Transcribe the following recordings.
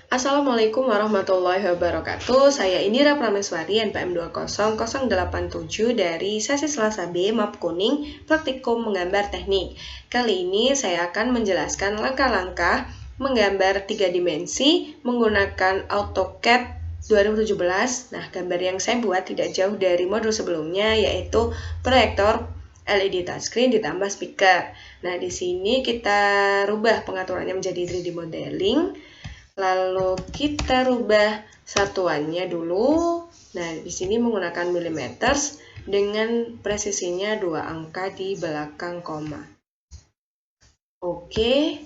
Assalamualaikum warahmatullahi wabarakatuh. Saya Indira Prameswari, NPM 20087 dari sesi Selasa B, Map Kuning, Praktikum Menggambar Teknik. Kali ini saya akan menjelaskan langkah-langkah menggambar 3 dimensi menggunakan AutoCAD 2017. Nah, gambar yang saya buat tidak jauh dari modul sebelumnya, yaitu proyektor LED touchscreen ditambah speaker. Nah, di sini kita rubah pengaturannya menjadi 3D modeling. Lalu kita rubah satuannya dulu. Nah, di sini menggunakan millimeter dengan presisinya 2 angka di belakang koma. Oke.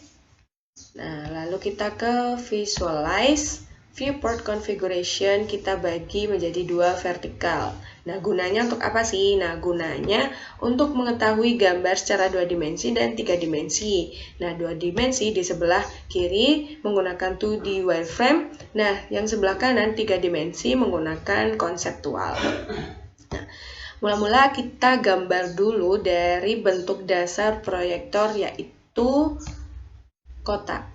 Nah, lalu kita ke visualize. Viewport configuration kita bagi menjadi 2 vertikal. Nah, gunanya untuk apa sih? Nah, gunanya untuk mengetahui gambar secara 2 dimensi dan 3 dimensi. Nah, 2 dimensi di sebelah kiri menggunakan 2D wireframe. Nah, yang sebelah kanan 3 dimensi menggunakan konseptual. Nah, mula-mula kita gambar dulu dari bentuk dasar proyektor, yaitu kotak.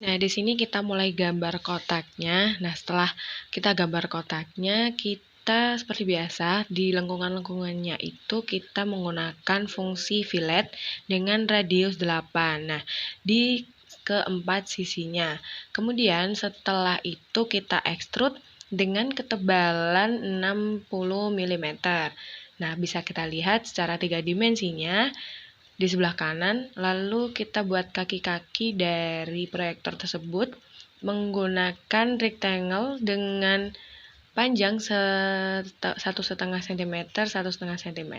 Nah, di sini kita mulai gambar kotaknya. Nah, setelah kita gambar kotaknya, kita seperti biasa di lengkungan-lengkungannya itu kita menggunakan fungsi fillet dengan radius 8. Nah, di keempat sisinya. Kemudian setelah itu kita extrude dengan ketebalan 60 mm. Nah, bisa kita lihat secara 3 dimensinya di sebelah kanan, lalu kita buat kaki-kaki dari proyektor tersebut menggunakan rectangle dengan panjang 1,5 cm, 1,5 cm.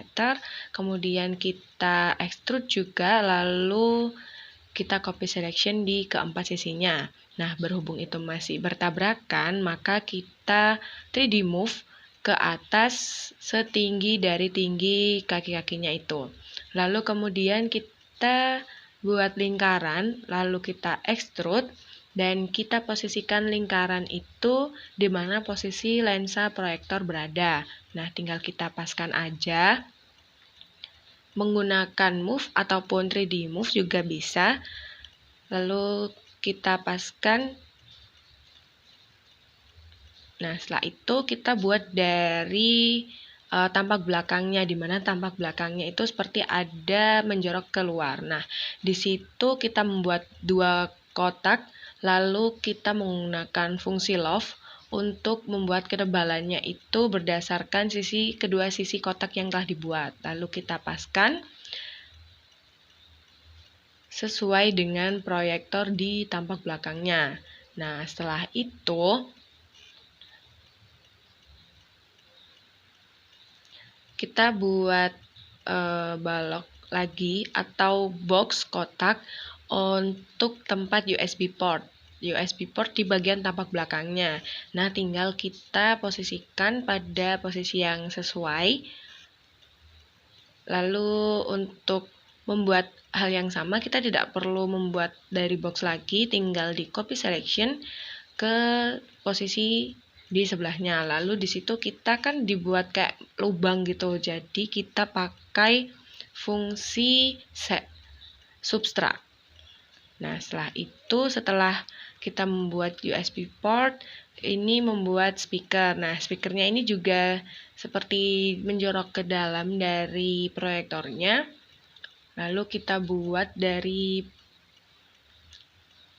Kemudian kita extrude juga, lalu kita copy selection di keempat sisinya. Nah, berhubung itu masih bertabrakan, maka kita 3D move ke atas setinggi dari tinggi kaki-kakinya itu. Lalu kemudian kita buat lingkaran, lalu kita extrude, dan kita posisikan lingkaran itu di mana posisi lensa proyektor berada. Nah, tinggal kita paskan aja. Menggunakan move ataupun 3D move juga bisa. Lalu kita paskan. Nah, setelah itu kita buat dari tampak belakangnya, di mana tampak belakangnya itu seperti ada menjorok keluar. Nah, di situ kita membuat 2 kotak, lalu kita menggunakan fungsi loft untuk membuat ketebalannya itu berdasarkan kedua sisi kotak yang telah dibuat. Lalu kita paskan sesuai dengan proyektor di tampak belakangnya. Nah, setelah itu kita buat balok lagi atau box kotak untuk tempat USB port. USB port di bagian tampak belakangnya. Nah, tinggal kita posisikan pada posisi yang sesuai. Lalu untuk membuat hal yang sama, kita tidak perlu membuat dari box lagi, tinggal di copy selection ke posisi di sebelahnya. Lalu di situ kita kan dibuat kayak lubang gitu. Jadi kita pakai fungsi set subtract. Nah, setelah kita membuat USB port, ini membuat speaker. Nah, speakernya ini juga seperti menjorok ke dalam dari proyektornya. Lalu kita buat dari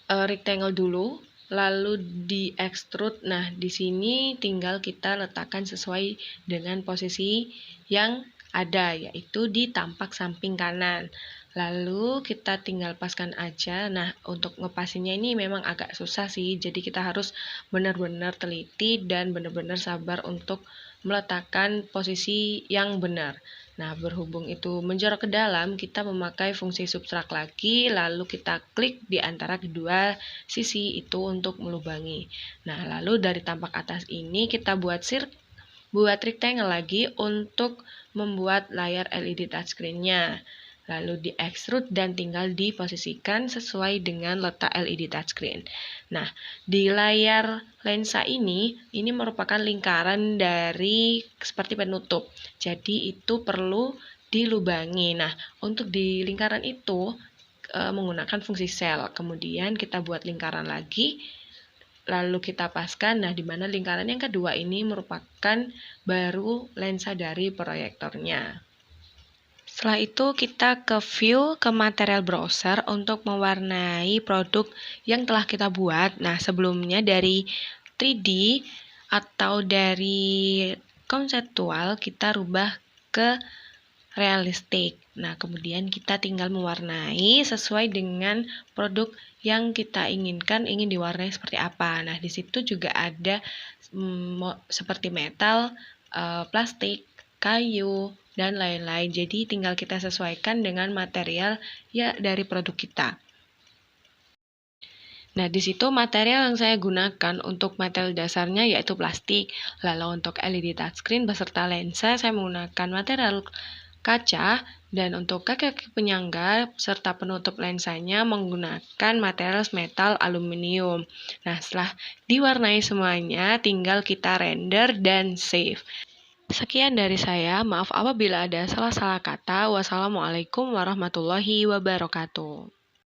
rectangle dulu, lalu di extrude. Nah, di sini tinggal kita letakkan sesuai dengan posisi yang ada, yaitu di tampak samping kanan. Lalu kita tinggal paskan aja. Nah, untuk ngepasinnya ini memang agak susah sih, jadi kita harus benar-benar teliti dan benar-benar sabar untuk meletakkan posisi yang benar. Nah, berhubung itu menjorok ke dalam, kita memakai fungsi subtract lagi, lalu kita klik di antara kedua sisi itu untuk melubangi. Nah, lalu dari tampak atas ini kita buat rectangle lagi untuk membuat layar LED touchscreen-nya. Lalu di extrude dan tinggal diposisikan sesuai dengan letak LED touchscreen. Nah, di layar lensa ini merupakan lingkaran dari seperti penutup. Jadi itu perlu dilubangi. Nah, untuk di lingkaran itu menggunakan fungsi sel. Kemudian kita buat lingkaran lagi, lalu kita paskan. Nah, di mana lingkaran yang kedua ini merupakan baru lensa dari proyektornya. Setelah itu kita ke view ke material browser untuk mewarnai produk yang telah kita buat. Nah, sebelumnya dari 3D atau dari konseptual kita rubah ke realistik. Nah, kemudian kita tinggal mewarnai sesuai dengan produk yang kita inginkan, ingin diwarnai seperti apa. Nah, di situ juga ada seperti metal, plastik, kayu, dan lain-lain. Jadi tinggal kita sesuaikan dengan material ya dari produk kita. Nah, di situ material yang saya gunakan untuk material dasarnya yaitu plastik. Lalu untuk LED touchscreen beserta lensa saya menggunakan material kaca, dan untuk kaki-kaki penyangga serta penutup lensanya menggunakan material metal aluminium. Nah, setelah diwarnai semuanya, tinggal kita render dan save. Sekian dari saya, maaf apabila ada salah-salah kata. Wassalamualaikum warahmatullahi wabarakatuh.